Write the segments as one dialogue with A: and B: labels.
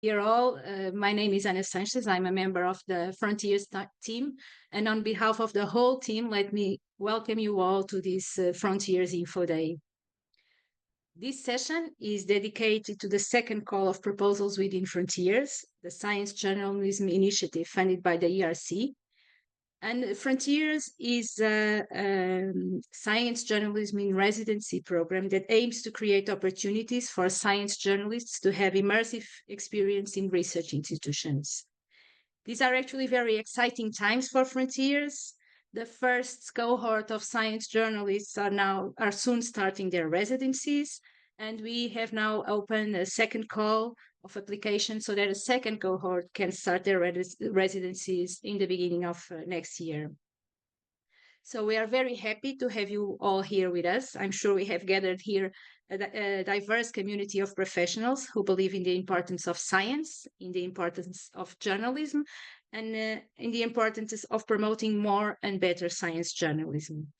A: Dear all, my name is Ana Sanchez. I'm a member of the Frontiers team. And on behalf of the whole team, let me welcome you all to this Frontiers Info Day. This session is dedicated to the second call of proposals within Frontiers, the Science Journalism Initiative funded by the ERC. And Frontiers is a science journalism in residency program that aims to create opportunities for science journalists to have immersive experience in research institutions. These are actually very exciting times for Frontiers. The first cohort of science journalists are soon starting their residencies, and we have now opened a second call of applications so that a second cohort can start their residencies in the beginning of next year. So we are very happy to have you all here with us. I'm sure we have gathered here a diverse community of professionals who believe in the importance of science, in the importance of journalism, and in the importance of promoting more and better science journalism.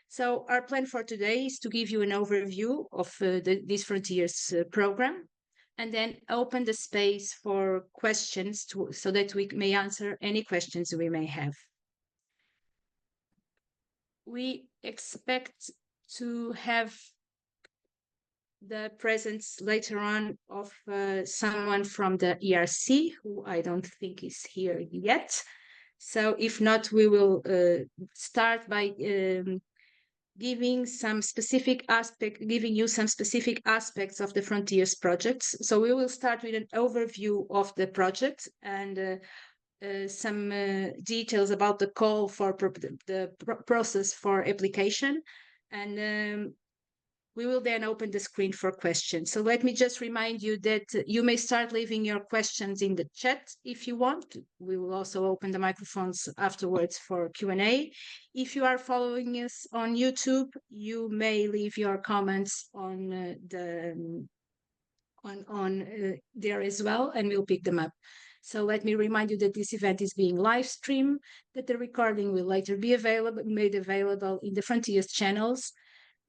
A: So our plan for today is to give you an overview of this Frontiers program, and then open the space for questions so that we may answer any questions we may have. We expect to have the presence later on of someone from the ERC, who I don't think is here yet. So if not, we will start by giving you some specific aspects of the Frontiers projects. So we will start with an overview of the project and some details about the call for the process for application. And we will then open the screen for questions. So let me just remind you that you may start leaving your questions in the chat if you want. We will also open the microphones afterwards for Q&A. If you are following us on YouTube, you may leave your comments on there as well, and we'll pick them up. So let me remind you that this event is being live streamed, that the recording will later be made available in the Frontiers channels.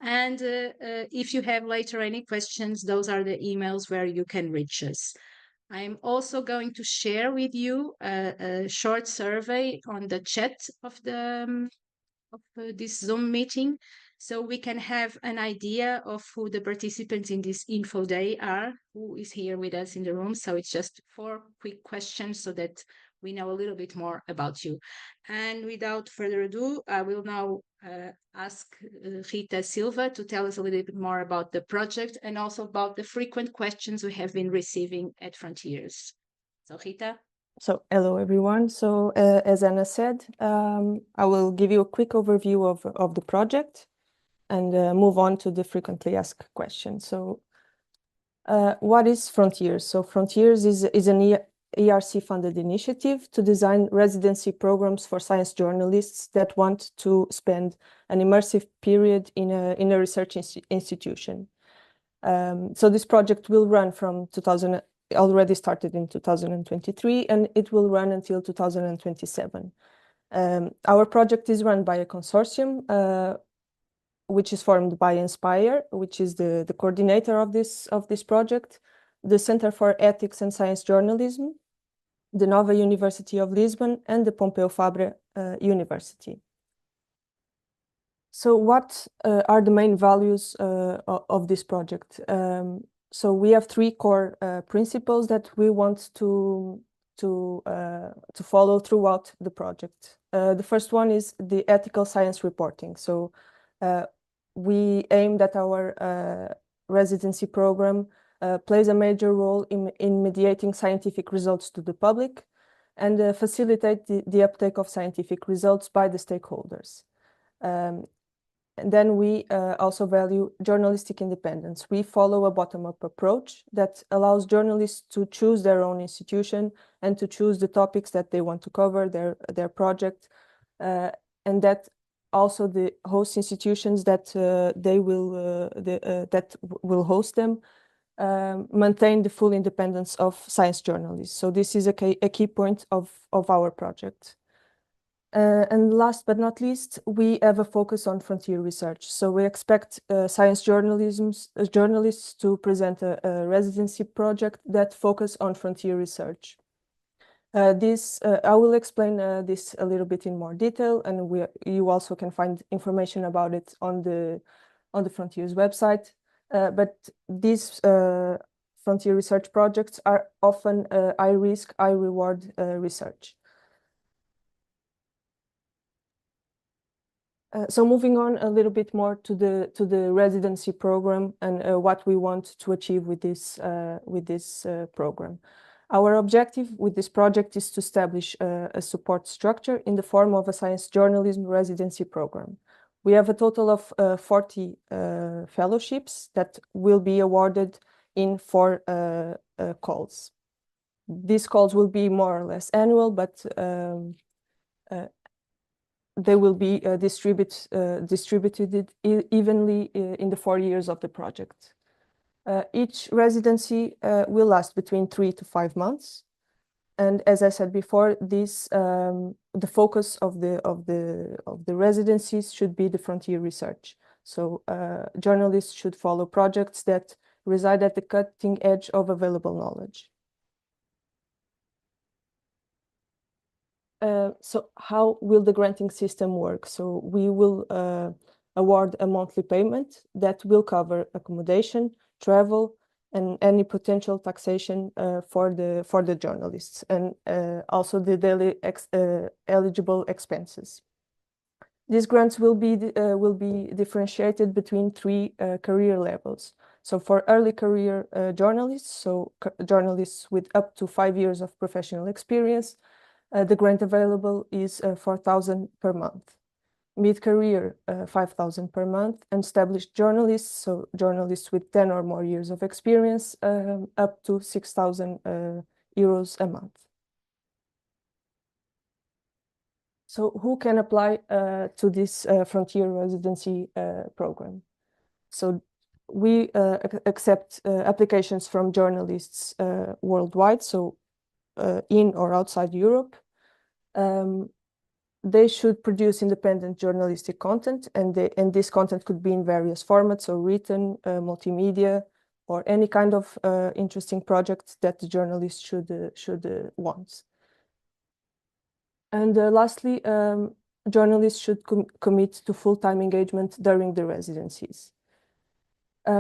A: And if you have later any questions, those are the emails where you can reach us. I'm also going to share with you a short survey on the chat of this Zoom meeting, so we can have an idea of who the participants in this info day are, who is here with us in the room. So it's just 4 quick questions so that we know a little bit more about you. And without further ado, I will now ask Rita Silva to tell us a little bit more about the project and also about the frequent questions we have been receiving at Frontiers. So Rita.
B: So hello everyone. So as Anna said, I will give you a quick overview of the project and move on to the frequently asked questions. So what is Frontiers? So Frontiers is an ERC-funded initiative to design residency programs for science journalists that want to spend an immersive period in a research institution. So this project will run from already started in 2023, and it will run until 2027. Our project is run by a consortium, which is formed by Inspire, which is the coordinator of this project, the Center for Ethics and Science Journalism, the Nova University of Lisbon, and the Pompeu Fabra University. So what are the main values of this project? So we have 3 core principles that we want to follow throughout the project. The first one is the ethical science reporting. So we aim that our residency program plays a major role in mediating scientific results to the public and facilitate the uptake of scientific results by the stakeholders. And then we also value journalistic independence. We follow a bottom-up approach that allows journalists to choose their own institution and to choose the topics that they want to cover, their project, and that also the host institutions that that will host them maintain the full independence of science journalists. So this is a key point of our project. And last but not least, we have a focus on frontier research. So we expect science journalists to present a residency project that focus on frontier research. I will explain this a little bit in more detail, and you also can find information about it on the Frontiers website. But these frontier research projects are often high risk, high reward research. So moving on a little bit more to the residency program and what we want to achieve with this program. Our objective with this project is to establish a support structure in the form of a science journalism residency program. We have a total of 40 fellowships that will be awarded in 4 calls. These calls will be more or less annual, but they will be distributed evenly in the 4 years of the project. Each residency will last between 3 to 5 months. And as I said before, the focus of the residencies should be the frontier research. So journalists should follow projects that reside at the cutting edge of available knowledge. So how will the granting system work? So we will award a monthly payment that will cover accommodation, travel, and any potential taxation for the journalists, and also the daily eligible expenses. These grants will be differentiated between 3 career levels. So for early career journalists, so journalists with up to 5 years of professional experience, the grant available is 4,000 per month. Mid-career, 5,000 per month, and established journalists, so journalists with 10 or more years of experience, up to 6,000 euros a month. So who can apply to this frontier residency program? So we accept applications from journalists worldwide, so in or outside Europe. They should produce independent journalistic content, and this content could be in various formats, so written, multimedia, or any kind of interesting project that the journalist should want. And lastly, journalists should commit to full-time engagement during the residencies.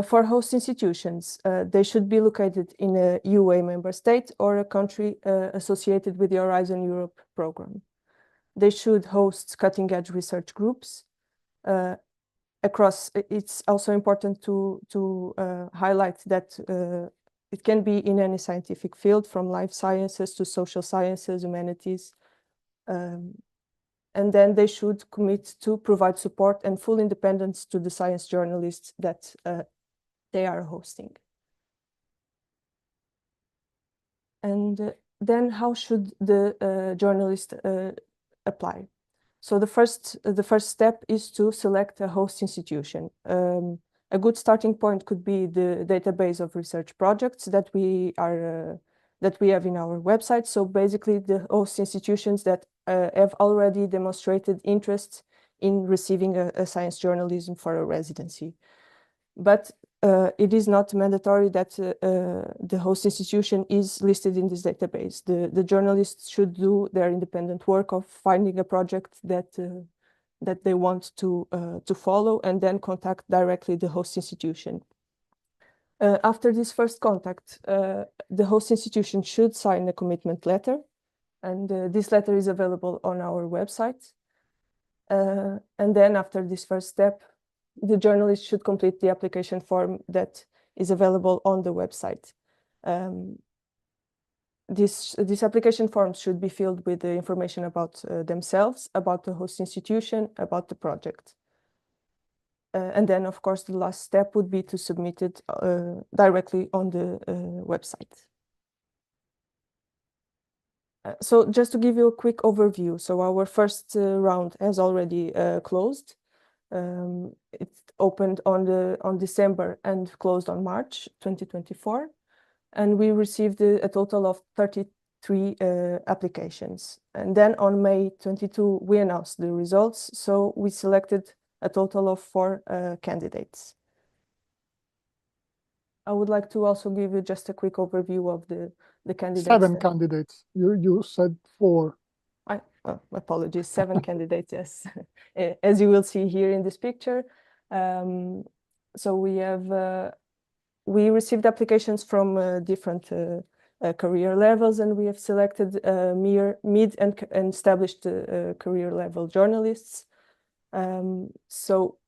B: For host institutions, they should be located in a UA member state or a country associated with the Horizon Europe program. They should host cutting-edge research groups across. It's also important to highlight that it can be in any scientific field, from life sciences to social sciences, humanities. And then they should commit to provide support and full independence to the science journalists that they are hosting. And then how should the journalist apply? So the first step is to select a host institution. A good starting point could be the database of research projects that we have in our website. So basically, the host institutions that have already demonstrated interest in receiving a science journalism for a residency. But it is not mandatory that the host institution is listed in this database. The journalists should do their independent work of finding a project that they want to follow, and then contact directly the host institution. After this first contact, the host institution should sign a commitment letter, and this letter is available on our website. And then after this first step, the journalist should complete the application form that is available on the website. These application forms should be filled with the information about themselves, about the host institution, about the project. And then, of course, the last step would be to submit it directly on the website. So just to give you a quick overview, so our first round has already closed. It opened on December and closed on March 2024, and we received a total of 3 applications. And then on May 22, we announced the results. So we selected a total of 4 candidates. I would like to also give you just a quick overview of the candidates.
C: 7 candidates. You said 4.
B: Apologies, 7 candidates, yes. As you will see here in this picture. So we received applications from different career levels, and we have selected mid and established career level journalists. So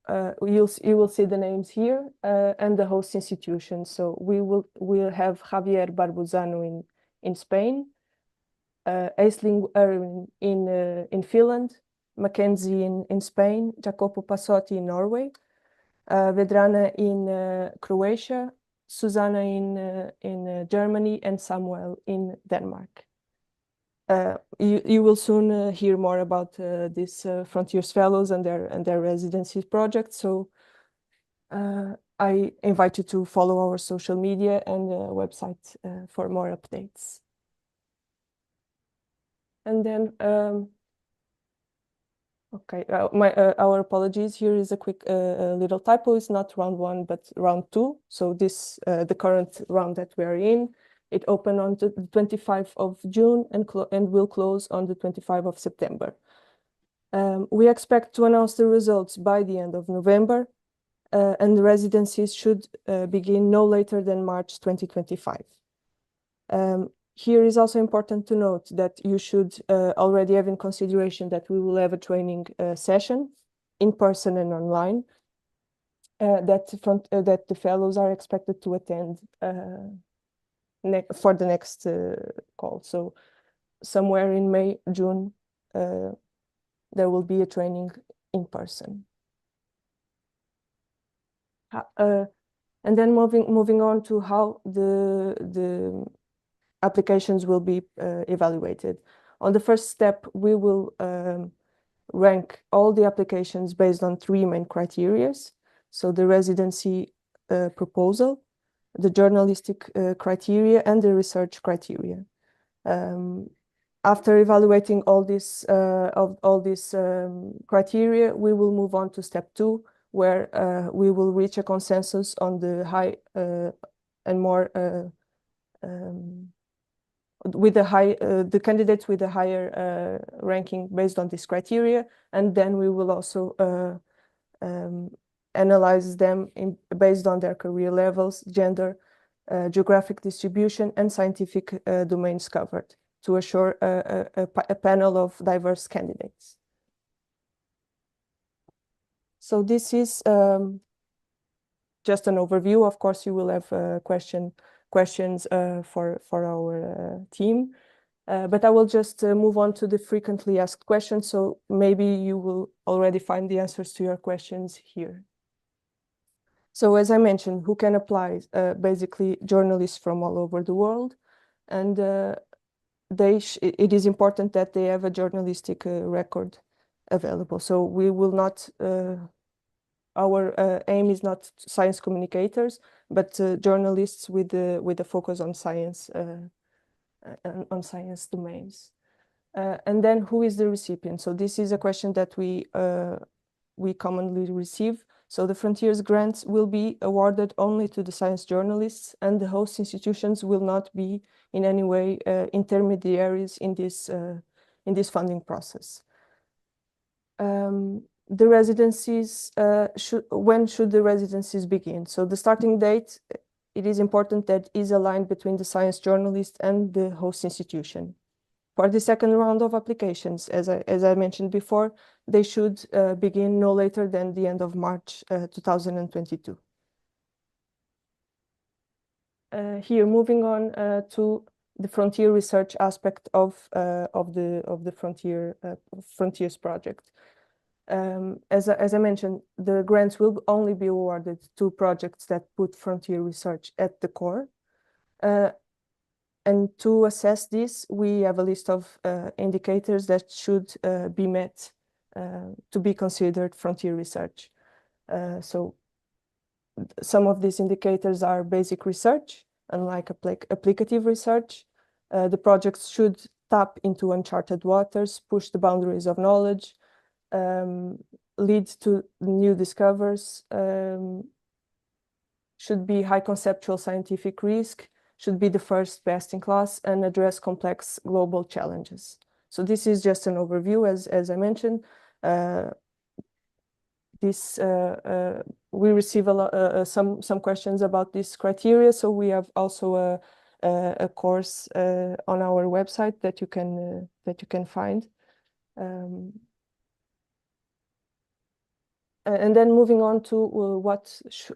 B: you will see the names here and the host institution. So we'll have Javier Barbuzano in Spain, Aisling in Finland, Mackenzie in Spain, Jacopo Passotti in Norway, Vedrana in Croatia, Susanna in Germany, and Samuel in Denmark. You will soon hear more about these Frontiers Fellows and their residency project. So I invite you to follow our social media and website for more updates. And then, okay, our apologies. Here is a quick little typo. It's not round 1, but round 2. So this the current round that we are in. It opened on the 25th of June and will close on the 25th of September. We expect to announce the results by the end of November, and the residencies should begin no later than March 2025. Here is also important to note that you should already have in consideration that we will have a training session in person and online that the fellows are expected to attend for the next call. So somewhere in May, June, there will be a training in person. And then moving on to how the applications will be evaluated. On the first step, we will rank all the applications based on 3 main criteria. So the residency proposal, the journalistic criteria, and the research criteria. After evaluating all these criteria, we will move on to step 2, where we will reach a consensus on the high and more the candidates with a higher ranking based on this criteria, and then we will also analyze them based on their career levels, gender, geographic distribution, and scientific domains covered to assure a panel of diverse candidates. So this is just an overview. Of course, you will have questions for our team, but I will just move on to the frequently asked questions. So maybe you will already find the answers to your questions here. So as I mentioned, who can apply? Basically, journalists from all over the world, and it is important that they have a journalistic record available. So we will not. Our aim is not science communicators, but journalists with a focus on science on science domains. And then, who is the recipient? So this is a question that we commonly receive. So the Frontiers grants will be awarded only to the science journalists, and the host institutions will not be in any way intermediaries in this funding process. The residencies, when should the residencies begin? So the starting date, it is important that is aligned between the science journalist and the host institution. For the second round of applications, as I mentioned before, they should begin no later than the end of March 2022. Here, moving on to the frontier research aspect of the Frontiers project. As I mentioned, the grants will only be awarded to projects that put frontier research at the core. And to assess this, we have a list of indicators that should be met to be considered frontier research. So some of these indicators are basic research, unlike applicative research, The projects should tap into uncharted waters, push the boundaries of knowledge, lead to new discoveries, should be high conceptual scientific risk, should be the first best in class, and address complex global challenges. So this is just an overview, as I mentioned. We receive some questions about this criteria, so we have also a course on our website that you can find. And then moving on to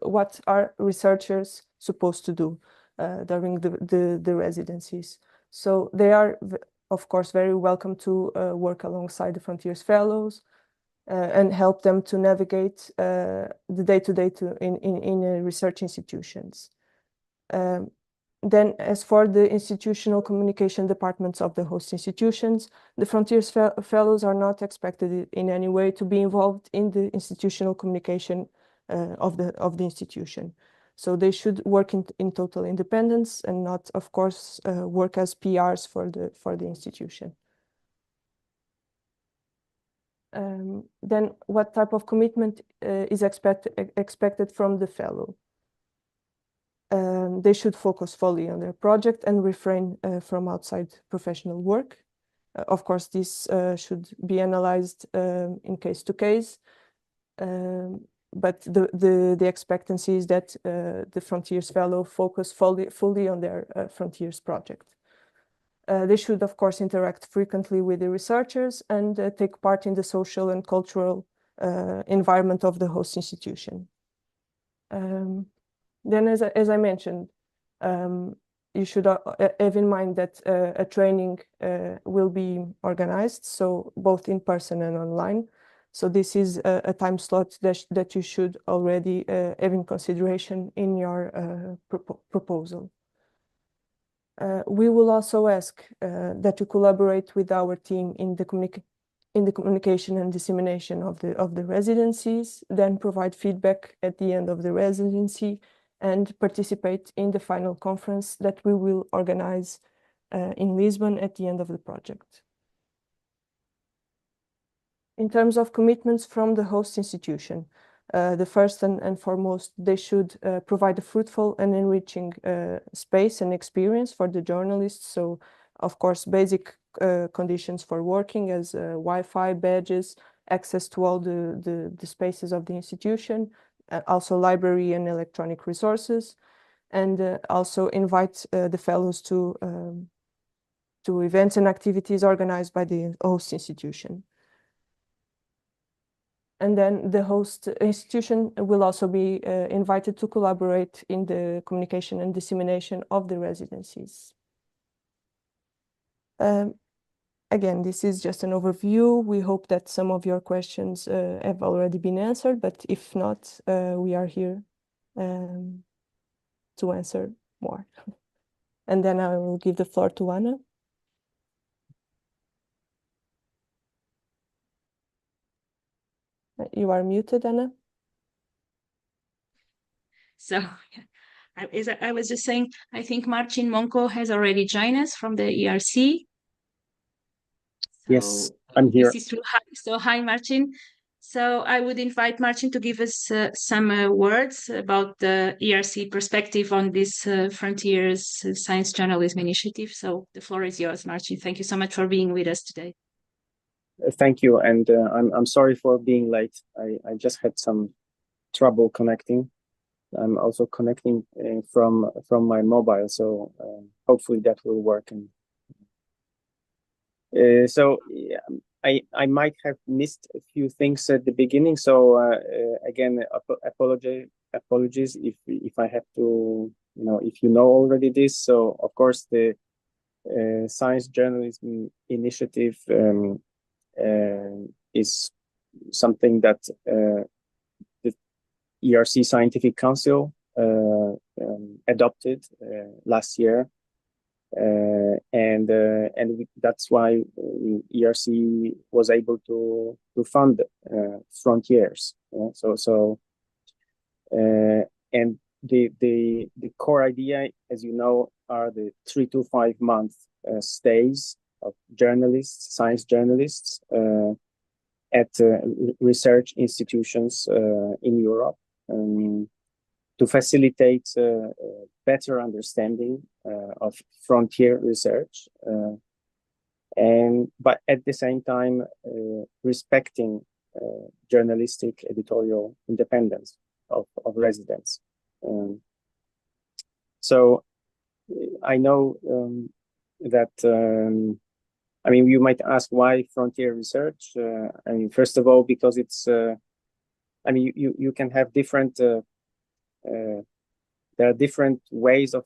B: what are researchers supposed to do during the residencies. So they are, of course, very welcome to work alongside the Frontiers Fellows and help them to navigate the day-to-day in research institutions. Then, as for the institutional communication departments of the host institutions, the Frontiers Fellows are not expected in any way to be involved in the institutional communication of the institution. So they should work in total independence and not, of course, work as PRs for the institution. Then, what type of commitment is expected from the fellow? They should focus fully on their project and refrain from outside professional work. Of course, this should be analyzed in case to case, but the expectancy is that the Frontiers Fellow focus fully on their Frontiers project. They should, of course, interact frequently with the researchers and take part in the social and cultural environment of the host institution. Then, as I mentioned, you should have in mind that a training will be organized, so both in person and online. So this is a time slot that you should already have in consideration in your proposal. We will also ask that you collaborate with our team in the communication and dissemination of the residencies, then provide feedback at the end of the residency, and participate in the final conference that we will organize in Lisbon at the end of the project. In terms of commitments from the host institution, the first and foremost, they should provide a fruitful and enriching space and experience for the journalists. So, of course, basic conditions for working as Wi-Fi, badges, access to all the spaces of the institution, also library and electronic resources, and also invite the fellows to events and activities organized by the host institution. And then the host institution will also be invited to collaborate in the communication and dissemination of the residencies. Again, this is just an overview. We hope that some of your questions have already been answered, but if not, we are here to answer more. And then I will give the floor to Anna. You are muted, Anna.
A: So I was just saying, I think Marcin Monko has already joined us from the ERC. So
D: yes, I'm here.
A: This is true. So hi, Marcin. So I would invite Marcin to give us some words about the ERC perspective on this Frontiers Science Journalism Initiative. So the floor is yours, Marcin. Thank you so much for being with us today.
D: Thank you, and I'm sorry for being late. I just had some trouble connecting. I'm also connecting from my mobile, so hopefully that will work. And so yeah, I might have missed a few things at the beginning. So again, apologies if I have to, if you know already this. So of course the Science Journalism Initiative is something that the ERC Scientific Council adopted last year, and that's why ERC was able to fund Frontiers. And the core idea, as you know, are the 3 to 5 month stays of journalists, science journalists, at research institutions in Europe, to facilitate better understanding of frontier research, but at the same time respecting journalistic editorial independence of residents. So I know that I mean, you might ask why frontier research. I mean, first of all, because it's I mean, you can have different there are different ways of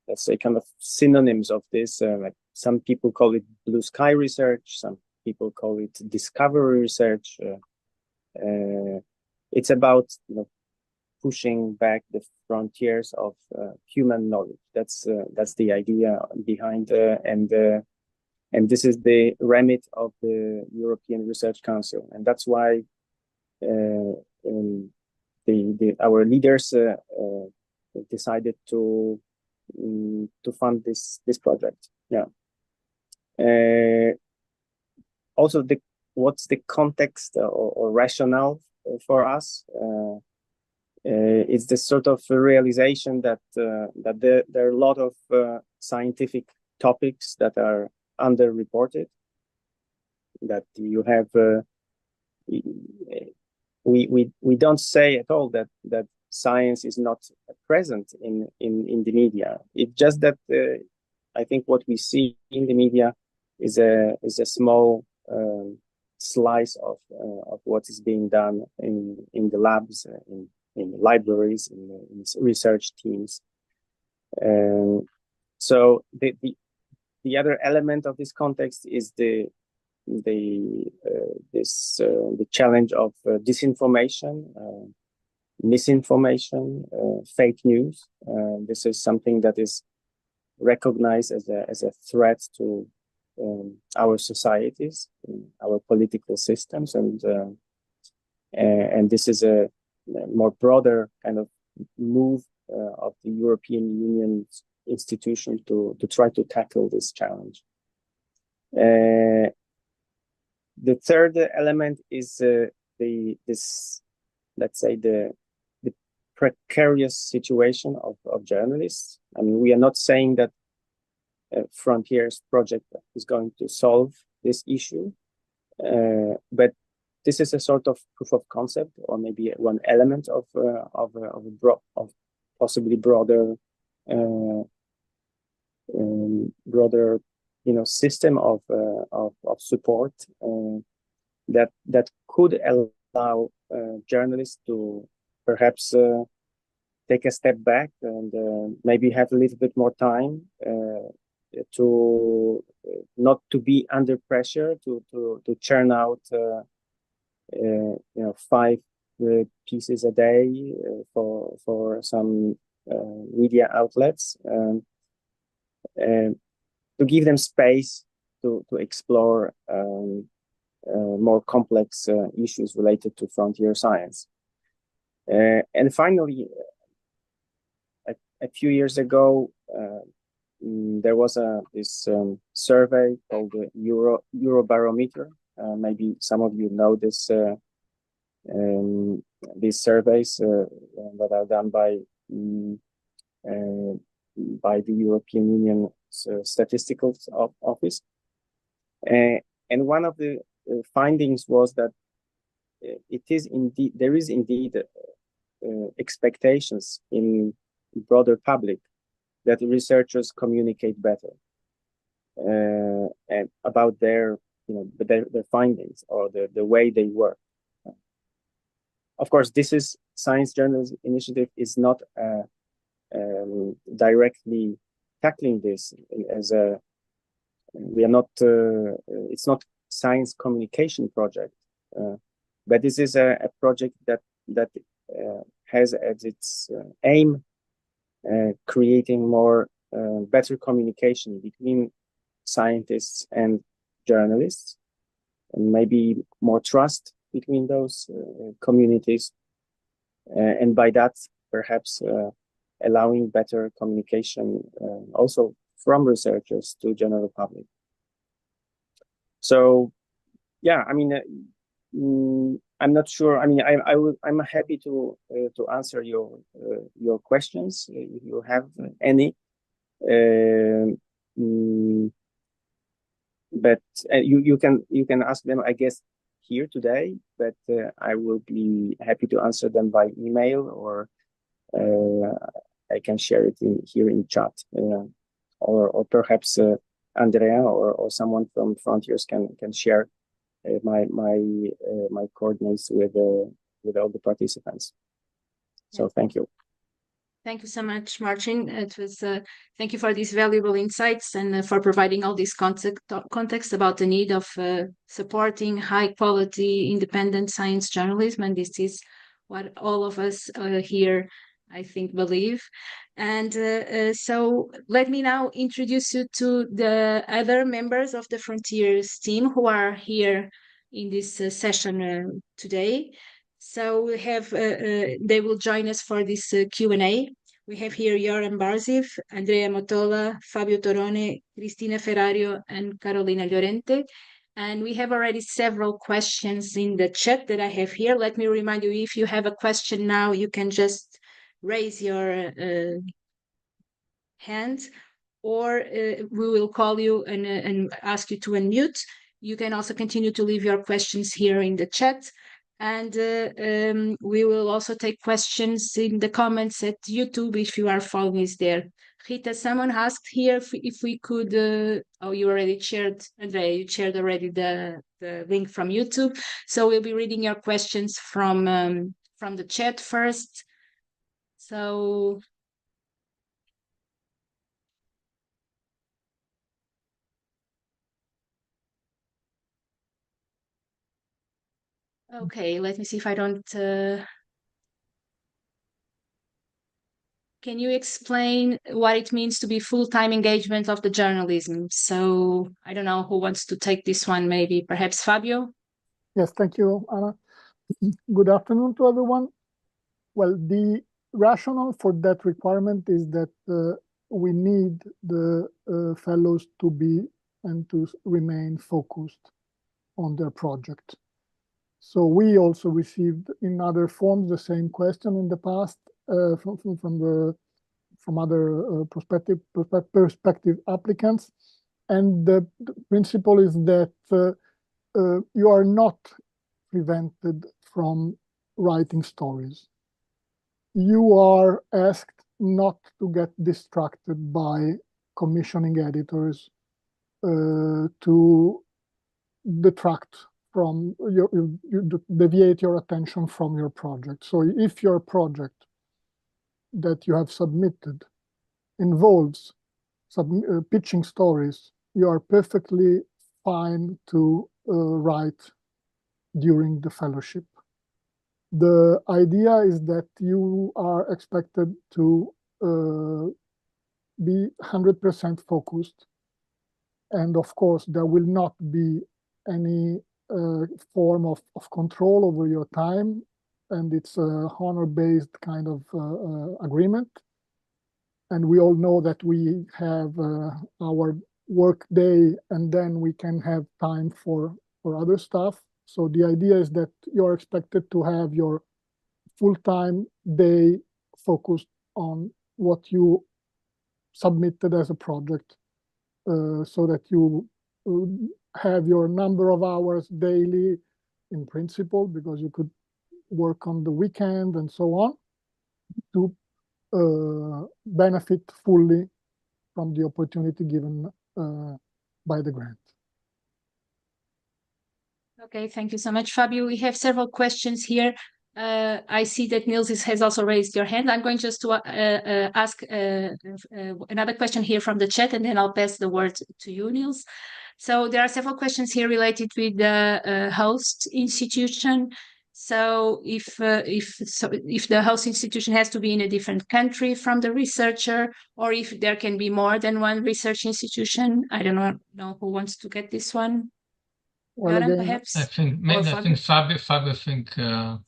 D: let's say kind of synonyms of this. Like some people call it blue sky research, some people call it discovery research. It's about, you know, pushing back the frontiers of human knowledge. That's the idea behind, and this is the remit of the European Research Council, and that's why our leaders decided to fund this project. Yeah. Also, what's the context or rationale for us? It's this sort of realization that there are a lot of scientific topics that are underreported. That you have, we don't say at all that science is not present in the media. It's just that I think what we see in the media is a small slice of what is being done in the labs, in the libraries, in research teams. So the other element of this context is the challenge of disinformation, misinformation, fake news. This is something that is recognized as a threat to our societies, our political systems, and this is a more broader kind of move of the European Union's institution to try to tackle this challenge. The third element is this, let's say, the precarious situation of journalists. I mean, we are not saying that Frontiers project is going to solve this issue, but this is a sort of proof of concept, or maybe one element of possibly broader, you know, system of support that could allow journalists to perhaps take a step back and maybe have a little bit more time to not to be under pressure to churn out you know, 5 pieces a day for some media outlets, to give them space to explore more complex issues related to frontier science. And finally, a few years ago, there was this survey called the Eurobarometer. Maybe some of you know this. These surveys that are done by the European Union Statistical Office, and one of the findings was that there is indeed expectations in the broader public that researchers communicate better and about their, you know, their findings or the way they work. Of course, this is Science Journalism Initiative is not directly tackling this as a. We are not. It's not science communication project, but this is a project that has as its aim creating more better communication between scientists and journalists, and maybe more trust between those communities, and by that perhaps allowing better communication also from researchers to general public. So yeah, I mean, I'm not sure. I mean, I'm happy to answer your questions if you have any. But you can ask them, I guess, here today. But I will be happy to answer them by email, or I can share it here in chat, or perhaps Andrea or someone from Frontiers can share my coordinates with all the participants. So thank you.
A: Thank you so much, Marcin. It was thank you for these valuable insights and for providing all this context about the need of supporting high quality independent science journalism. And this is what all of us here, I think, believe. And so let me now introduce you to the other members of the Frontiers team who are here in this session today. So we have, they will join us for this Q&A. We have here Joran Barziv, Andrea Motola, Fabio Torone, Cristina Ferrario, and Carolina Llorente. And we have already several questions in the chat that I have here. Let me remind you, if you have a question now, you can just raise your hand, or we will call you and ask you to unmute. You can also continue to leave your questions here in the chat. And we will also take questions in the comments at YouTube if you are following us there. Rita, someone asked here if we could, oh, you already shared, Andrea, you shared already the link from YouTube. So we'll be reading your questions from the chat first. So okay, let me see if I don't... Can you explain what it means to be full-time engagement of the journalism? So I don't know who wants to take this one, maybe perhaps Fabio?
C: Yes, thank you, Anna. Good afternoon to everyone. Well, the rationale for that requirement is that we need the fellows to be and to remain focused on their project. So we also received in other forms the same question in the past from other prospective applicants, and the principle is that you are not prevented from writing stories. You are asked not to get distracted by commissioning editors to detract from deviate your attention from your project. So if your project that you have submitted involves pitching stories, you are perfectly fine to write during the fellowship. The idea is that you are expected to be 100% focused. And of course, there will not be any form of control over your time. And it's a honor-based kind of agreement. And we all know that we have our work day, and then we can have time for other stuff. So the idea is that you're expected to have your full-time day focused on what you submitted as a project, so that you have your number of hours daily in principle, because you could work on the weekend and so on, to benefit fully from the opportunity given by the grant.
A: Okay, thank you so much, Fabio. We have several questions here. I see that Niels has also raised your hand. I'm going just to ask another question here from the chat, and then I'll pass the word to you, Niels. So there are several questions here related with the host institution. So if the host institution has to be in a different country from the researcher, or if there can be more than one research institution. I don't know who wants to get this one.
C: Well,
A: Göran,
C: again,
A: perhaps?
E: I think
A: Or
E: Fabio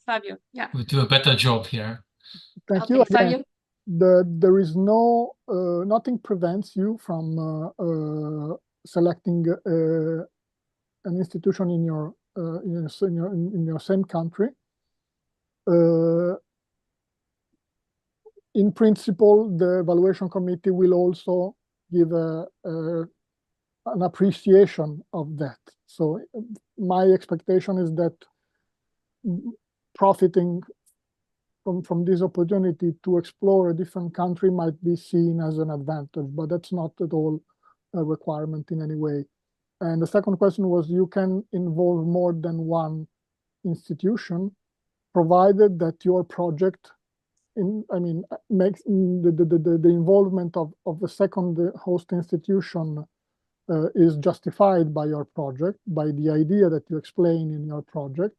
A: Fabio, yeah.
E: would do a better job here.
C: thank
A: Okay,
C: you again.
A: Fabio.
C: There is no nothing prevents you from selecting an institution in your in your same country. In principle, the evaluation committee will also give an appreciation of that. So my expectation is that profiting from this opportunity to explore a different country might be seen as an advantage, but that's not at all a requirement in any way. And the second question was, you can involve more than one institution, provided that your project makes the involvement of the second host institution is justified by your project, by the idea that you explain in your project,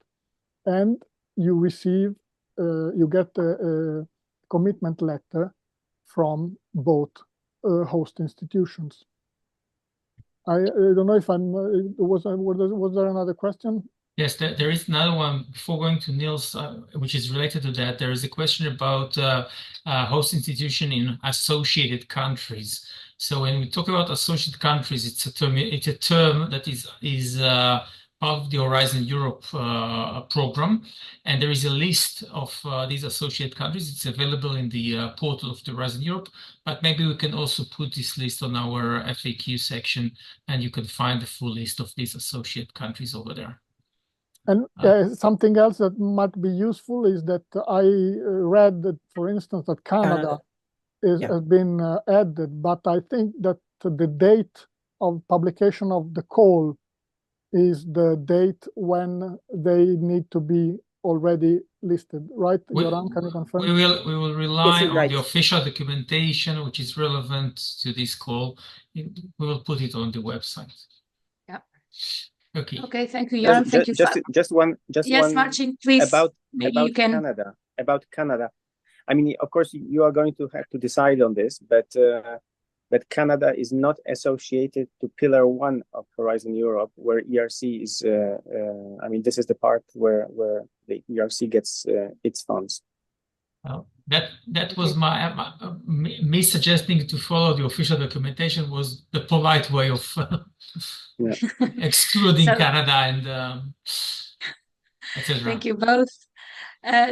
C: and you receive, you get a commitment letter from both host institutions. I don't know if was there another question?
E: Yes, there is another one before going to Niels, which is related to that. There is a question about host institution in associated countries. So when we talk about associated countries, it's a term that is part of the Horizon Europe program, and there is a list of these associated countries. It's available in the portal of the Horizon Europe, but maybe we can also put this list on our FAQ section, and you can find the full list of these associated countries over there.
C: And something else that might be useful is that I read that, for instance, that Canada has been added, but I think that the date of publication of the call is the date when they need to be already listed, right? Göran, can you confirm?
E: We will rely on
D: right.
E: the official documentation which is relevant to this call. We will put it on the website.
A: Yeah.
E: Okay.
A: Okay, thank you, Göran. Thank you.
D: Just one.
A: Yes, Marcin, please.
D: About
A: you can.
D: Canada. About Canada. I mean, of course, you are going to have to decide on this, but Canada is not associated to Pillar 1 of Horizon Europe, where ERC is. I mean, this is the part where the ERC gets its funds.
E: That was me suggesting to follow the official documentation was the polite way of excluding Canada and etc.
A: Thank you both.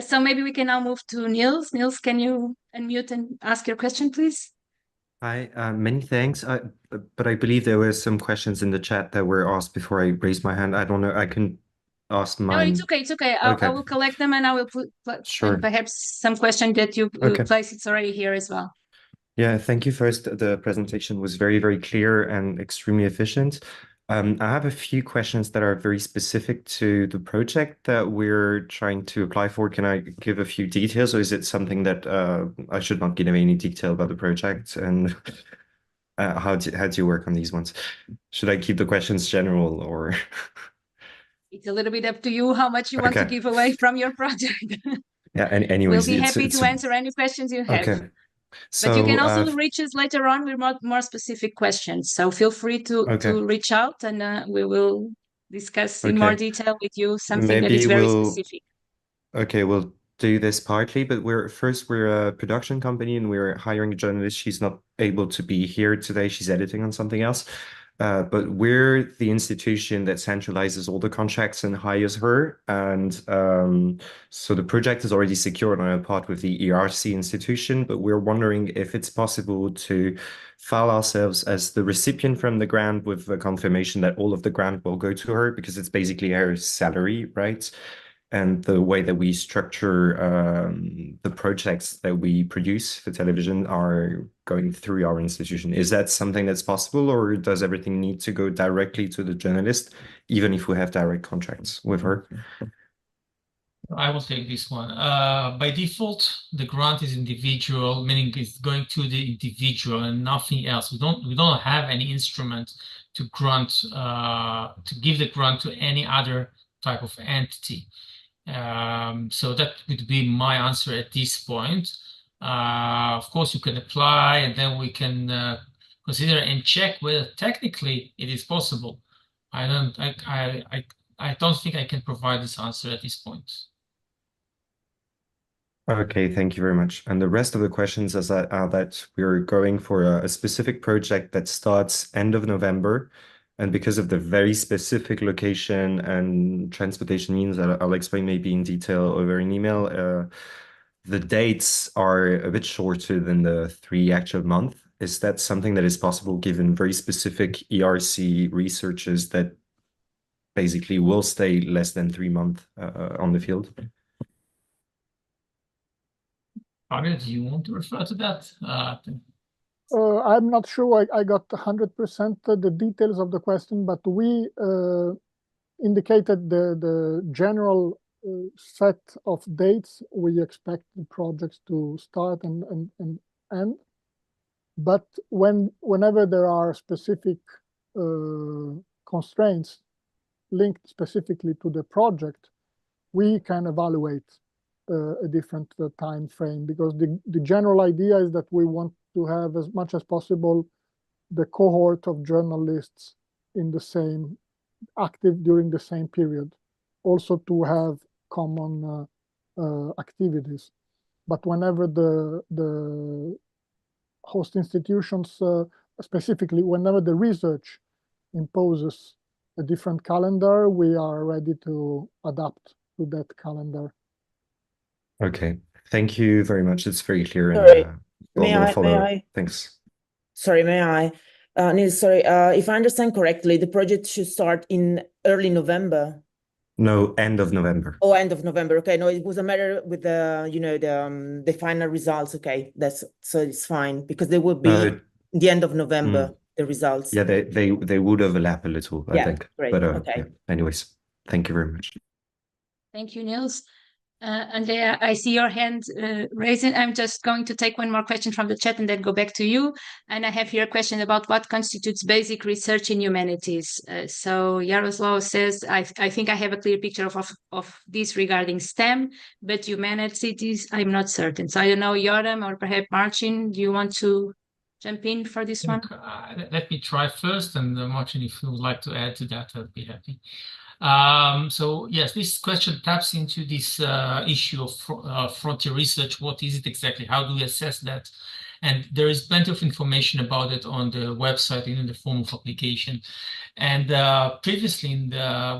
A: So maybe we can now move to Niels. Niels, can you unmute and ask your question, please?
F: Hi, many thanks. But I believe there were some questions in the chat that were asked before I raised my hand. I don't know. I can ask mine.
A: No, it's okay. It's okay. I will collect them and I will put and perhaps some question that you place. It's already here as well.
F: Yeah, thank you. First, the presentation was very, very clear and extremely efficient. I have a few questions that are very specific to the project that we're trying to apply for. Can I give a few details, or is it something that I should not give any detail about the project? And how do you work on these ones? Should I keep the questions general, or?
A: It's a little bit up to you how much you want to give away from your project.
F: Yeah, and anyways,
A: we'll be happy to answer any questions you have.
F: Okay. So,
A: but you can also reach us later on with more specific questions. So feel free to reach out and we will discuss in more detail with you something that is very specific.
F: Okay, we'll do this partly, but we're a production company and we're hiring a journalist. She's not able to be here today. She's editing on something else. But we're the institution that centralizes all the contracts and hires her. And so the project is already secured on our part with the ERC institution, but we're wondering if it's possible to file ourselves as the recipient from the grant with the confirmation that all of the grant will go to her, because it's basically her salary, right? And the way that we structure the projects that we produce for television are going through our institution. Is that something that's possible, or does everything need to go directly to the journalist, even if we have direct contracts with her?
E: I will take this one. By default, the grant is individual, meaning it's going to the individual and nothing else. We don't have any instrument to grant to give the grant to any other type of entity. So that would be my answer at this point. Of course, you can apply and then we can consider and check whether technically it is possible. I don't think I can provide this answer at this point.
F: Okay, thank you very much. And the rest of the questions are that we're going for a specific project that starts end of November. And because of the very specific location and transportation means, I'll explain maybe in detail over an email. The dates are a bit shorter than the 3 actual months. Is that something that is possible given very specific ERC researchers that basically will stay less than 3 months on the field?
E: Fabio, do you want to refer to that?
C: I'm not sure I got 100% the details of the question, but we indicated the general set of dates we expect the projects to start and end. But whenever there are specific constraints linked specifically to the project, we can evaluate a different time frame, because the general idea is that we want to have as much as possible the cohort of journalists in the same active during the same period, also to have common activities. But whenever the host institutions, specifically whenever the research imposes a different calendar, we are ready to adapt to that calendar.
F: Okay, thank you very much. It's very clear.
G: Sorry,
F: And
G: may I?
F: Thanks.
G: Sorry, may I? Nils, sorry, if I understand correctly, the project should start in early November.
F: No, end of November.
G: Oh, end of November. Okay, no, it was a matter with the final results. Okay, so it's fine, because they will be the end of November, the results.
F: Yeah, they would overlap a little, I think.
G: Great.
F: But
G: Okay.
F: yeah. Anyways, thank you very much.
A: Thank you, Nils. Andrea, I see your hand raised. I'm just going to take one more question from the chat and then go back to you. And I have here a question about what constitutes basic research in humanities. So Yaroslav says, I think I have a clear picture of this regarding STEM, but humanities, I'm not certain. So I don't know, Yoram or perhaps Marcin, do you want to jump in for this one?
E: Let me try first, and Marcin, if you would like to add to that, I'd be happy. So yes, this question taps into this issue of frontier research. What is it exactly? How do we assess that? And there is plenty of information about it on the website and in the form of application. And previously, in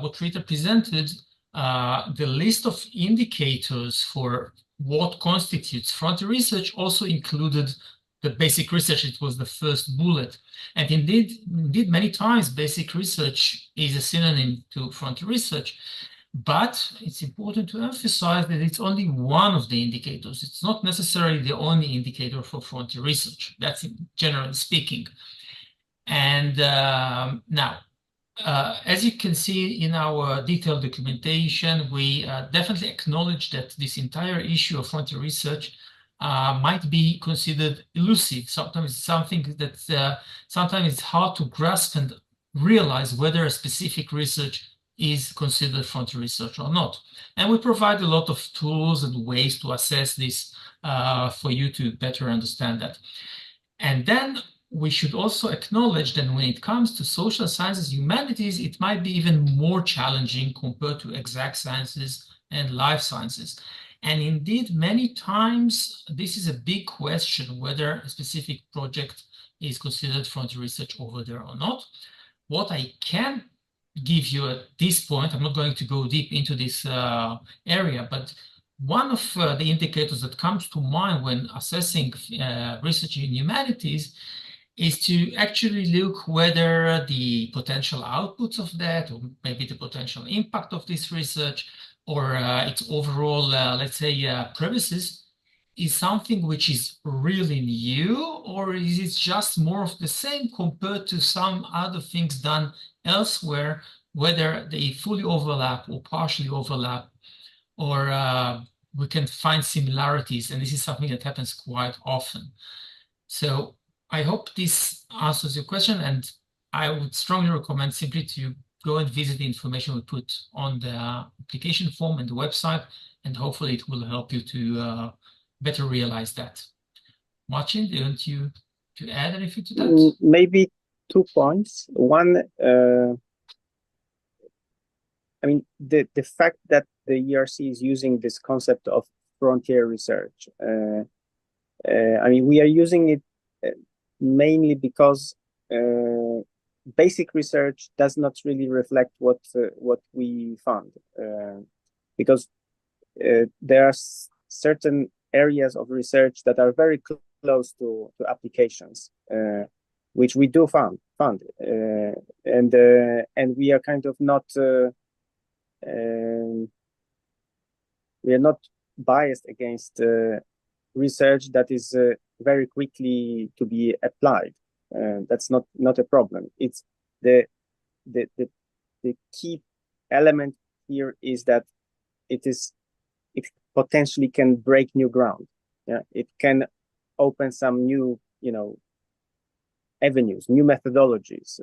E: what Rita presented, the list of indicators for what constitutes frontier research also included the basic research. It was the first bullet. And indeed, many times basic research is a synonym to frontier research. But it's important to emphasize that it's only one of the indicators. It's not necessarily the only indicator for frontier research. That's generally speaking. And now, as you can see in our detailed documentation, we definitely acknowledge that this entire issue of frontier research might be considered elusive. Sometimes it's something that sometimes it's hard to grasp and realize whether a specific research is considered frontier research or not. And we provide a lot of tools and ways to assess this for you to better understand that. And then we should also acknowledge that when it comes to social sciences, humanities, it might be even more challenging compared to exact sciences and life sciences. And indeed, many times, this is a big question whether a specific project is considered frontier research over there or not. What I can give you at this point, I'm not going to go deep into this area, but one of the indicators that comes to mind when assessing research in humanities is to actually look whether the potential outputs of that, or maybe the potential impact of this research, or its overall, let's say, premises, is something which is really new, or is it just more of the same compared to some other things done elsewhere, whether they fully overlap or partially overlap, or we can find similarities, and this is something that happens quite often. So I hope this answers your question, and I would strongly recommend simply to go and visit the information we put on the application form and the website, and hopefully it will help you to better realize that. Marcin, do you want to add anything to that?
D: Maybe 2 points. One, I mean, the fact that the ERC is using this concept of frontier research, I mean, we are using it mainly because basic research does not really reflect what we fund, because there are certain areas of research that are very close to applications, which we do fund, and we are kind of not we are not biased against research that is very quickly to be applied. That's not a problem. It's the key element here is that it potentially can break new ground. Yeah, it can open some new, avenues, new methodologies.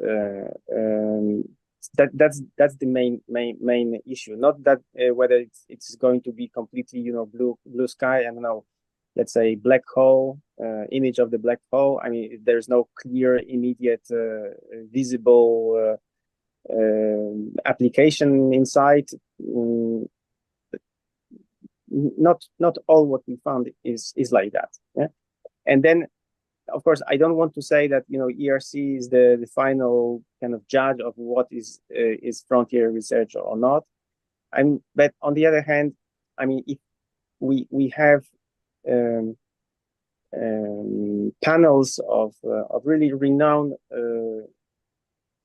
D: That's the main issue. Not that whether it's going to be completely, blue sky. I don't know. Let's say black hole, image of the black hole. I mean, there's no clear, immediate, visible application inside. Not all what we found is like that. Yeah, and then of course I don't want to say that ERC is the final kind of judge of what is frontier research or not. But on the other hand, I mean, if we have panels of really renowned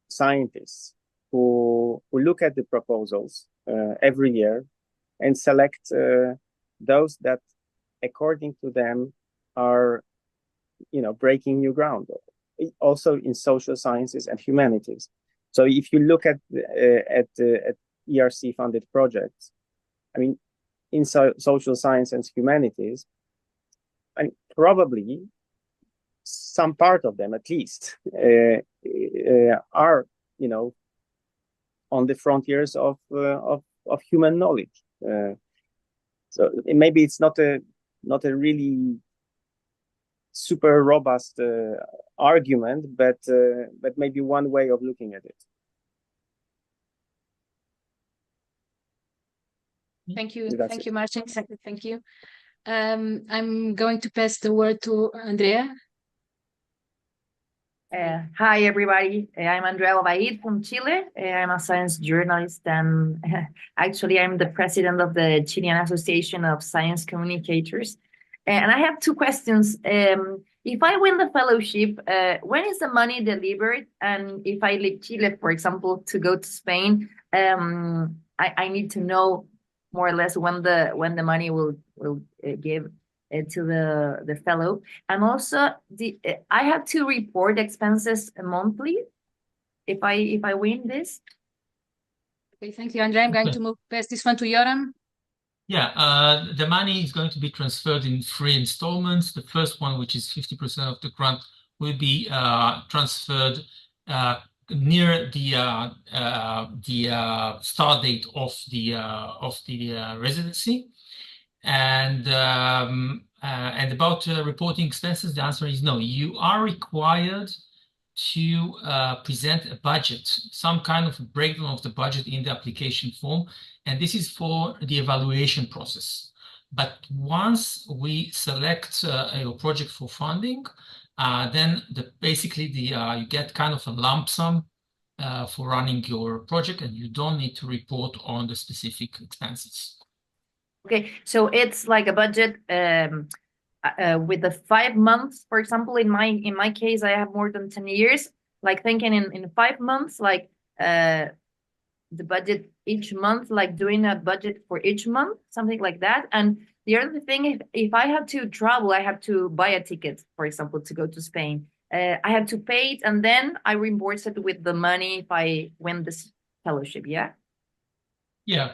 D: scientists who look at the proposals every year and select those that, according to them, are breaking new ground, also in social sciences and humanities. So if you look at ERC funded projects, I mean, in social science and humanities, and probably some part of them at least are on the frontiers of human knowledge. So maybe it's not a really super robust argument, but maybe one way of looking at it.
A: Thank you, Marcin. Thank you. I'm going to pass the word to Andrea.
H: Hi, everybody. I'm Andrea Obaid from Chile. I'm a science journalist, and actually, I'm the president of the Chilean Association of Science Communicators. And I have two questions. If I win the fellowship, when is the money delivered? And if I leave Chile, for example, to go to Spain, I need to know more or less when the money will give to the fellow. And also, I have to report expenses monthly if I win this.
A: Okay, thank you, Andrea. I'm going to pass this one to Joran.
E: Yeah, the money is going to be transferred in 3 installments. The first one, which is 50% of the grant, will be transferred near the start date of the residency. And about reporting expenses, the answer is no. You are required to present a budget, some kind of a breakdown of the budget in the application form, and this is for the evaluation process. But once we select a project for funding, then basically you get kind of a lump sum for running your project, and you don't need to report on the specific expenses.
H: Okay, so it's like a budget with the 5 months, for example. In my case, I have more than 10 years. Like thinking in 5 months, like the budget each month, like doing a budget for each month, something like that. And the other thing, if I have to travel, I have to buy a ticket, for example, to go to Spain. I have to pay it, and then I reimburse it with the money if I win this fellowship. Yeah.
E: Yeah,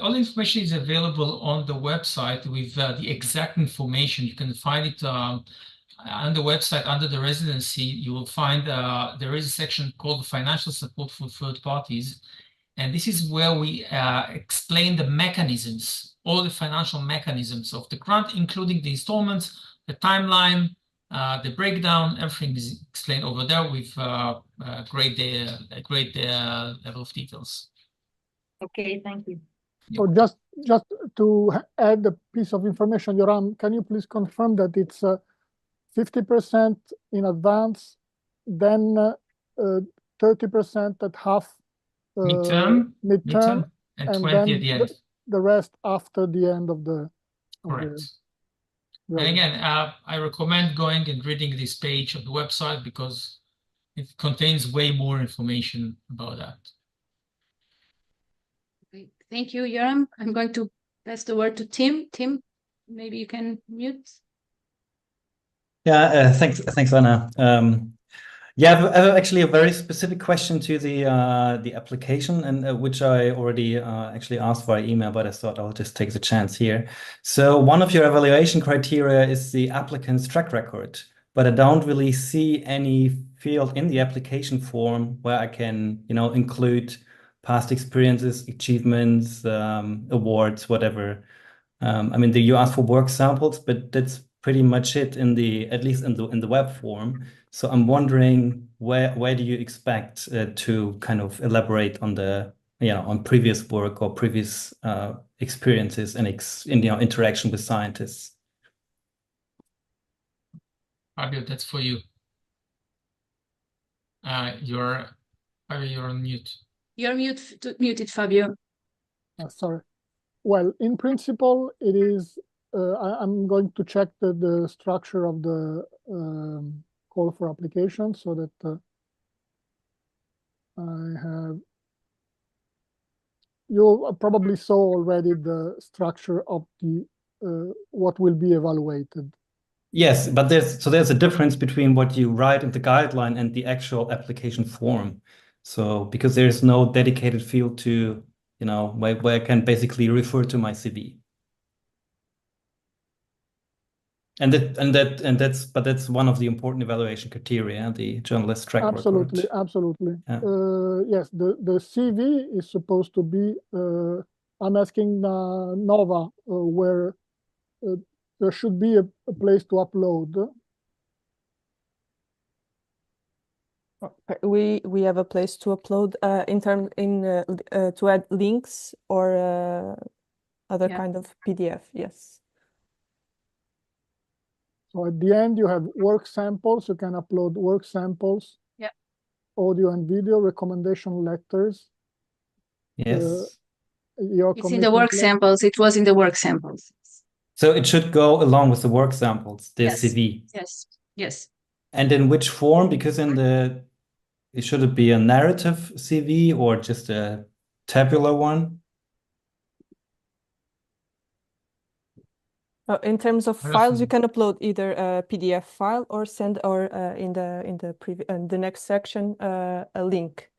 E: all the information is available on the website with the exact information. You can find it on the website under the residency. You will find there is a section called financial support for third parties. And this is where we explain the mechanisms, all the financial mechanisms of the grant, including the installments, the timeline, the breakdown. Everything is explained over there with a great level of details.
H: Okay, thank you.
C: So just to add a piece of information, Yoram, can you please confirm that it's 50% in advance, then 30% at half
E: midterm, and 20
C: then
E: at the end.
C: The rest after the end of the.
E: Correct. And again, I recommend going and reading this page of the website because it contains way more information about that.
A: Okay. Thank you, Yoram. I'm going to pass the word to Tim. Tim, maybe you can mute.
I: Yeah, thanks, Anna. Yeah, I have actually a very specific question to the application, and which I already actually asked via email, but I thought I'll just take the chance here. So one of your evaluation criteria is the applicant's track record, but I don't really see any field in the application form where I can, include past experiences, achievements, awards, whatever. I mean, you ask for work samples, but that's pretty much it at least in the web form. So I'm wondering where do you expect to kind of elaborate on on previous work or previous experiences and interaction with scientists?
E: Fabio, that's for you. You're on mute.
A: You're muted, Fabio.
C: Sorry. Well, in principle, it is. I'm going to check the structure of the call for application so that I have. You probably saw already the structure of the what will be evaluated.
I: Yes, but there's a difference between what you write in the guideline and the actual application form. So because there's no dedicated field to where I can basically refer to my CV. And that's one of the important evaluation criteria, the journalist track record.
C: Absolutely.
I: Yeah.
C: Yes, the CV is supposed to be. I'm asking Nova where there should be a place to upload.
B: We have a place to upload to add links or other kind of PDF. Yes.
C: So at the end, you have work samples. You can upload work samples.
A: Yeah.
C: Audio and video, recommendation letters.
I: Yes.
A: It's in the work samples. It was in the work samples.
I: So it should go along with the work samples, the
A: yes.
I: CV.
A: Yes.
I: And in which form? Because should it be a narrative CV or just a tabular one?
B: In terms of files, you can upload either a PDF file or send in the next section a link.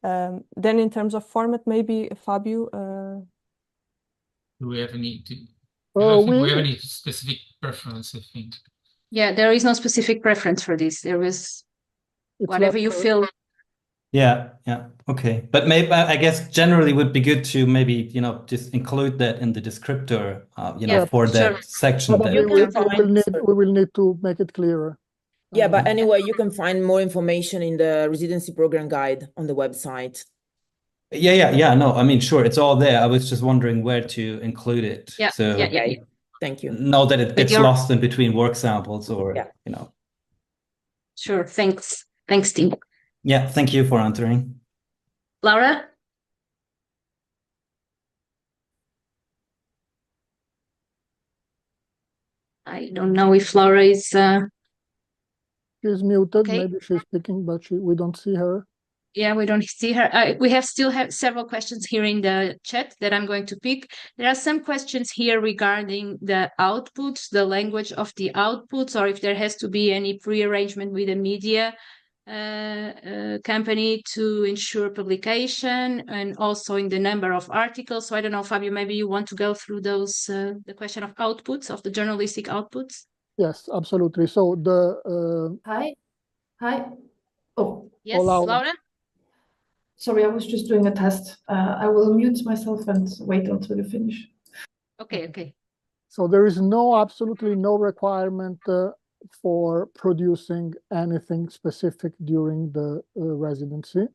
B: Then in terms of format, maybe Fabio.
E: Do we have any? I don't think we have any specific preference, I think.
A: Yeah, there is no specific preference for this. There is whatever you feel.
I: Yeah. Okay. But maybe I guess generally would be good to maybe, just include that in the descriptor, for that section.
C: Probably we will need to make it clearer.
G: Yeah, but anyway, you can find more information in the residency program guide on the website.
I: Yeah. No, I mean, sure, it's all there. I was just wondering where to include it.
A: Yeah.
I: So
G: okay. Thank you.
I: Know that it gets lost in between work samples or,
A: Sure. Thanks, Tim.
I: Yeah, thank you for answering.
A: Laura? I don't know if Laura is...
C: She's muted.
A: Okay.
C: Maybe she's speaking, but we don't see her.
A: Yeah, we don't see her. We still have several questions here in the chat that I'm going to pick. There are some questions here regarding the outputs, the language of the outputs, or if there has to be any pre-arrangement with the media company to ensure publication, and also in the number of articles. So I don't know, Fabio, maybe you want to go through those, the question of outputs, of the journalistic outputs?
C: Yes, absolutely. So the...
J: Hi. Oh.
A: Yes, Laura?
J: Sorry, I was just doing a test. I will mute myself and wait until you finish.
A: Okay.
C: So there is absolutely no requirement for producing anything specific during the residency.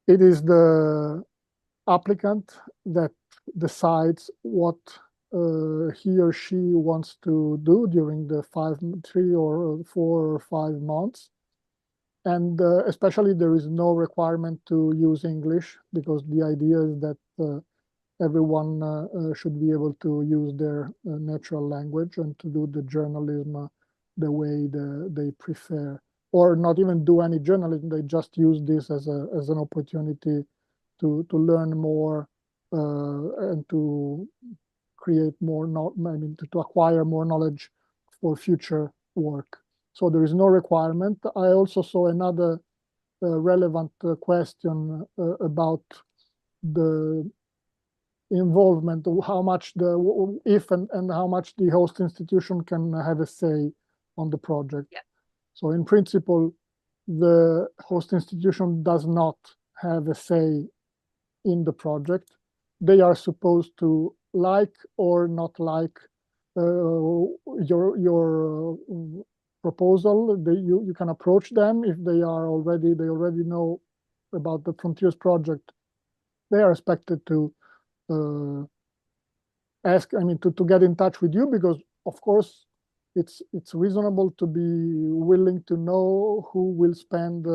C: It is the applicant that decides what he or she wants to do during the 3 or 4 or 5 months. And especially there is no requirement to use English, because the idea is that everyone should be able to use their natural language and to do the journalism the way they prefer, or not even do any journalism. They just use this as an opportunity to learn more and to create more, to acquire more knowledge for future work. So there is no requirement. I also saw another relevant question about the involvement, how much if and how much the host institution can have a say on the project.
A: Yeah.
C: So in principle, the host institution does not have a say in the project. They are supposed to like or not like your proposal. You can approach them if they already know about the Frontiers project. They are expected to to get in touch with you, because of course it's reasonable to be willing to know who will spend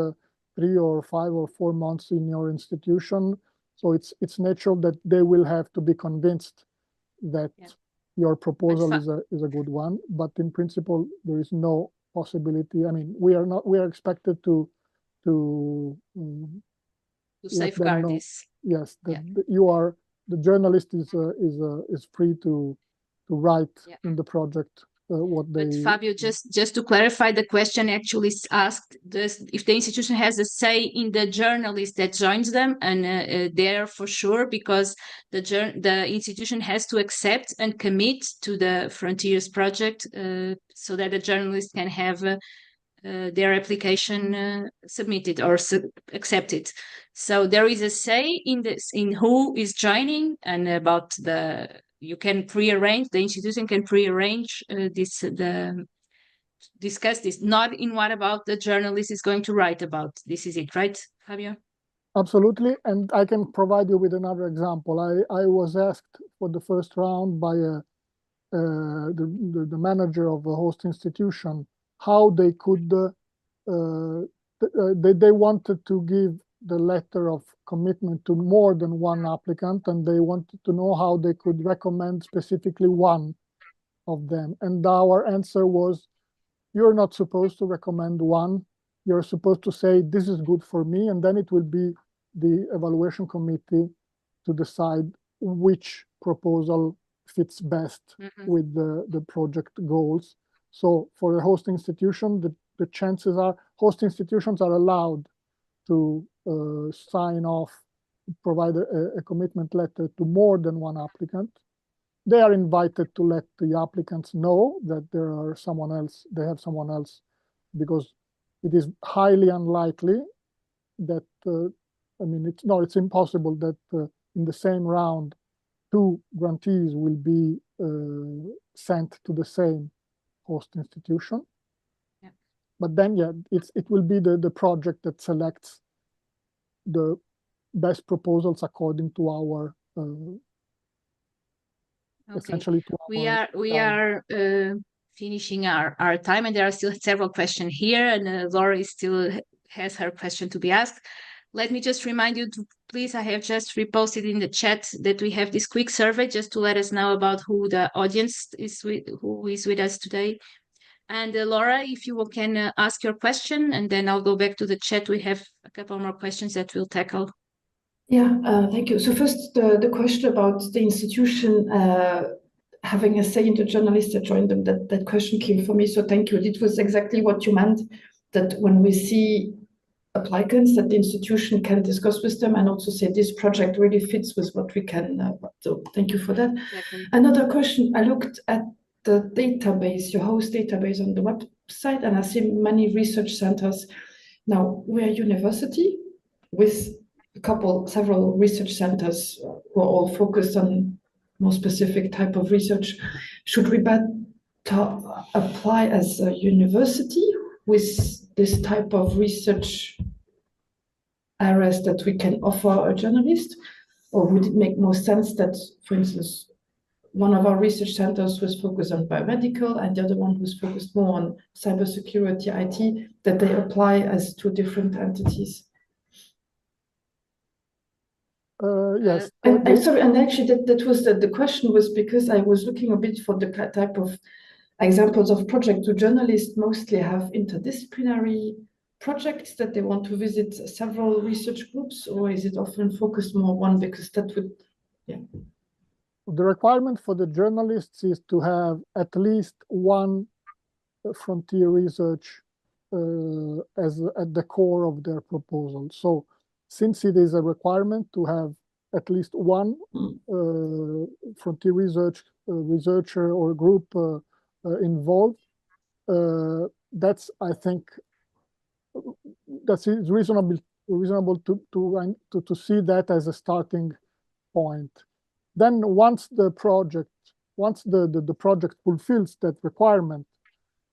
C: 3 or 5 or 4 months in your institution. So it's natural that they will have to be convinced that your proposal is a good one. But in principle, there is no possibility. I mean, we are expected to
A: safeguard this.
C: Yes, the journalist is free to write in the project what they.
A: But Fabio, just to clarify, the question actually asked if the institution has a say in the journalist that joins them, and there for sure, because the institution has to accept and commit to the Frontiers project, so that the journalist can have their application submitted or accepted. So there is a say in who is joining, and about you can prearrange, the institution can prearrange discuss this, not in what about the journalist is going to write about. This is it, right, Fabio?
C: Absolutely, and I can provide you with another example. I was asked for the first round by the manager of a host institution how they could they wanted to give the letter of commitment to more than one applicant, and they wanted to know how they could recommend specifically one of them. And our answer was, you're not supposed to recommend one. You're supposed to say, this is good for me, and then it will be the evaluation committee to decide which proposal fits best with the project goals. So for a host institution, the chances are host institutions are allowed to sign off, provide a commitment letter to more than one applicant. They are invited to let the applicants know that they have someone else, because it is highly unlikely that, it's impossible that in the same round, 2 grantees will be sent to the same host institution.
A: Yeah.
C: But then, it will be the project that selects the best proposals according to our essentially to our
A: we are finishing our time, and there are still several questions here, and Laura still has her question to be asked. Let me just remind you to please, I have just reposted in the chat that we have this quick survey just to let us know about who the audience is who is with us today. And Laura, if you can ask your question, and then I'll go back to the chat. We have a couple more questions that we'll tackle.
J: Yeah, thank you. So first, the question about the institution having a say in the journalists that joined them, that question came for me. So thank you. It was exactly what you meant, that when we see applicants, that the institution can discuss with them and also say this project really fits with what we can. So thank you for that.
A: Exactly.
J: Another question, I looked at the database, your host database on the website, and I see many research centers. Now, we're a university with several research centers who are all focused on more specific type of research. Should we better apply as a university with this type of research areas that we can offer a journalist? or would it make more sense that, for instance, one of our research centers was focused on biomedical and the other one was focused more on cybersecurity, IT, that they apply as two different entities?
C: Yes.
J: And sorry, and actually that was the question was because I was looking a bit for the type of examples of projects. Do journalists mostly have interdisciplinary projects that they want to visit several research groups, or is it often focused more on one, because that would, yeah.
C: The requirement for the journalists is to have at least one frontier research as at the core of their proposal. So since it is a requirement to have at least one frontier researcher or group involved, that's, I think, that's reasonable to see that as a starting point. Then once the project fulfills that requirement,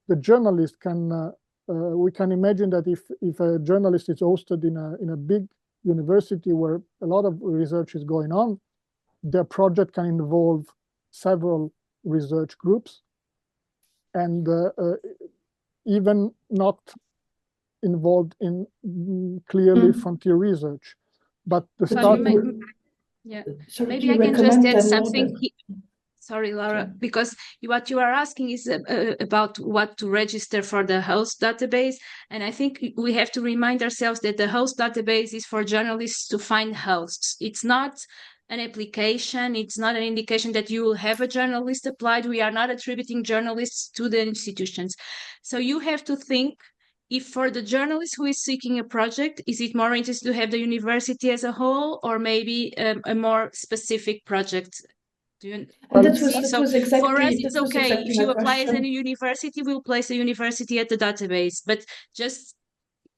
C: the journalist can we can imagine that if a journalist is hosted in a big university where a lot of research is going on, their project can involve several research groups, and even not involved in clearly frontier research. But the starting...
A: Yeah,
J: So
A: maybe I can just add something. Sorry, Laura, because what you are asking is about what to register for the host database. And I think we have to remind ourselves that the host database is for journalists to find hosts. It's not an application. It's not an indication that you will have a journalist applied. We are not attributing journalists to the institutions. So you have to think, if for the journalist who is seeking a project, is it more interesting to have the university as a whole, or maybe a more specific project?
J: And that was exactly,
A: for us, it's okay.
J: Exactly
A: if you apply
J: question.
A: as a university, we'll place a university at the database. But just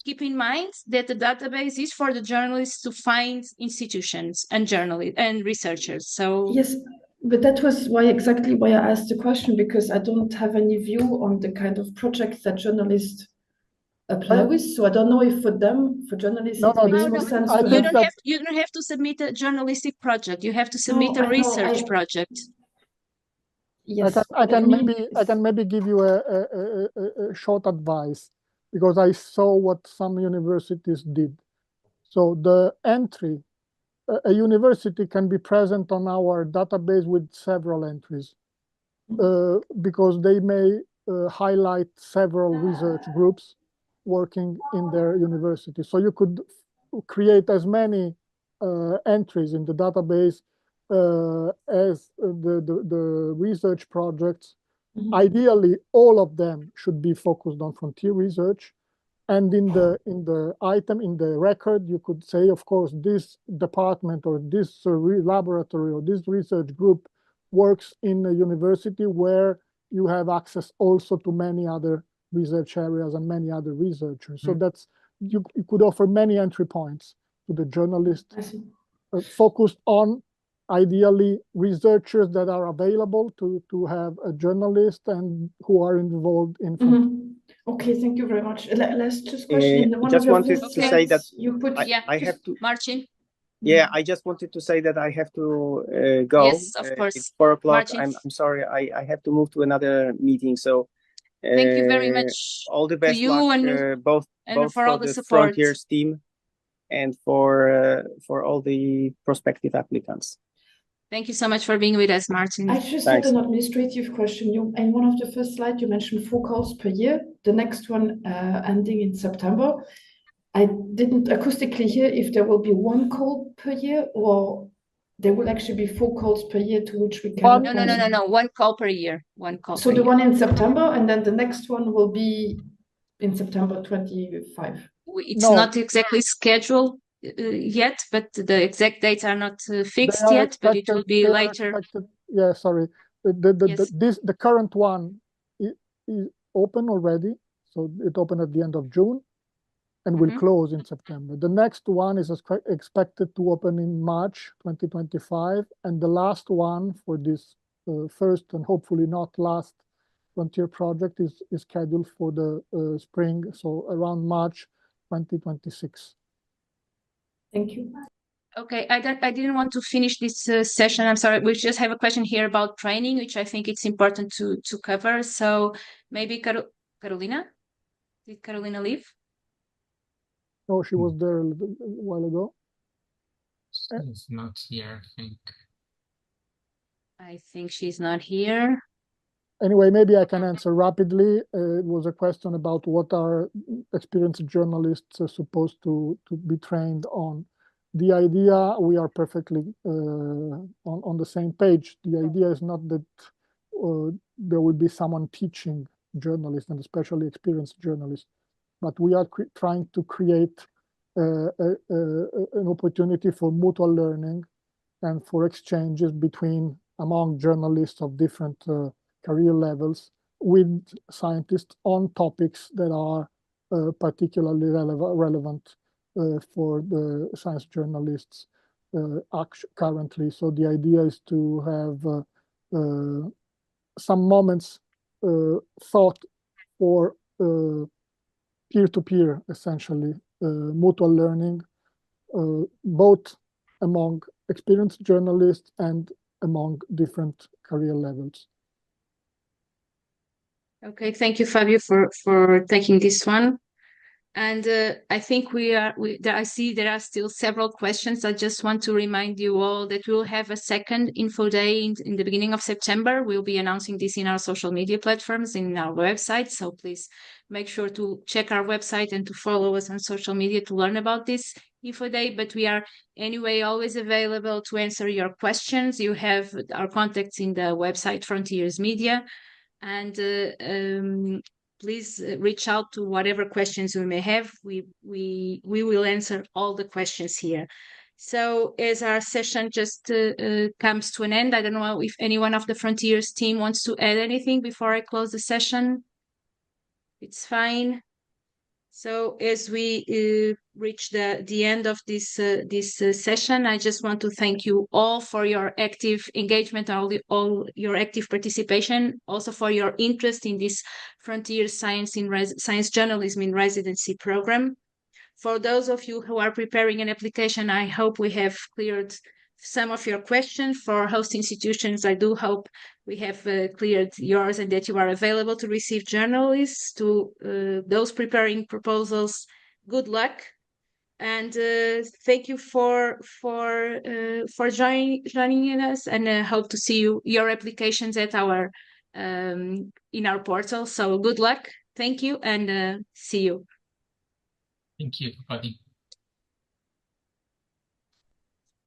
A: keep in mind that the database is for the journalists to find institutions and journalists and researchers. So
J: yes, but that was exactly why I asked the question, because I don't have any view on the kind of projects that journalists apply with. So I don't know if for them, for journalists, it makes more sense.
A: You don't have to submit a journalistic project. You have to submit a research project.
J: Yes,
C: I can maybe give you a short advice, because I saw what some universities did. So the entry, a university can be present on our database with several entries, because they may highlight several research groups working in their university. So you could create as many entries in the database as the research projects. Ideally, all of them should be focused on frontier research. And in the item, in the record, you could say, of course, this department or this laboratory or this research group works in a university where you have access also to many other research areas and many other researchers. So that's, you could offer many entry points to the journalist, focused on ideally researchers that are available to have a journalist and who are involved in.
J: Okay, thank you very much. Let's just question.
D: I just wanted to say that
J: you put.
D: I have to.
A: Marcin.
D: Yeah, I just wanted to say that I have to go.
A: Yes, of course.
D: It's 4 o'clock.
A: Marcin.
D: I'm sorry. I have to move to another meeting. So
A: thank you very much.
D: All the best
A: to you
D: luck,
A: and
D: both
A: for all
D: the
A: support.
D: Frontiers team and for all the prospective applicants.
A: Thank you so much for being with us, Marcin.
J: I just had an administrative question. You, in one of the first slides, you mentioned 4 calls per year. The next one ending in September. I didn't acoustically hear if there will be 1 call per year, or there will actually be 4 calls per year to which we can.
A: No. 1 call per year. 1 call.
J: So the one in September, and then the next one will be in September 25.
A: It's not exactly scheduled yet, but the exact dates are not fixed yet, but it will be later.
C: Yeah, sorry. The current one is open already, so it opened at the end of June and will close in September. The next one is expected to open in March 2025, and the last one for this first and hopefully not last Frontier project is scheduled for the spring, so around March 2026.
J: Thank you.
A: Okay, I didn't want to finish this session. I'm sorry. We just have a question here about training, which I think it's important to cover. So maybe Carolina? Did Carolina leave?
C: No, she was there a while ago.
E: She's not here, I think.
A: I think she's not here.
C: Anyway, maybe I can answer rapidly. It was a question about what are experienced journalists supposed to be trained on. The idea, we are perfectly on the same page. The idea is not that there will be someone teaching journalists, and especially experienced journalists, but we are trying to create an opportunity for mutual learning and for exchanges among journalists of different career levels with scientists on topics that are particularly relevant for the science journalists currently. So the idea is to have some moments thought for peer-to-peer, essentially, mutual learning, both among experienced journalists and among different career levels.
A: Okay, thank you, Fabio, for taking this one. And I think I see there are still several questions. I just want to remind you all that we'll have a second info day in the beginning of September. We'll be announcing this in our social media platforms, in our website. So please make sure to check our website and to follow us on social media to learn about this info day. But we are anyway always available to answer your questions. You have our contacts in the website Frontiers Media. And please reach out to whatever questions you may have. We will answer all the questions here. So as our session just comes to an end, I don't know if anyone of the Frontiers team wants to add anything before I close the session. It's fine. So as we reach the end of this session, I just want to thank you all for your active engagement, all your active participation, also for your interest in this Frontier Science Journalism in Residency program. For those of you who are preparing an application, I hope we have cleared some of your questions. For host institutions, I do hope we have cleared yours and that you are available to receive journalists. To those preparing proposals, good luck, and thank you for joining us, and hope to see your applications at our in our portal. So good luck, thank you, and see you.
E: Thank you, everybody.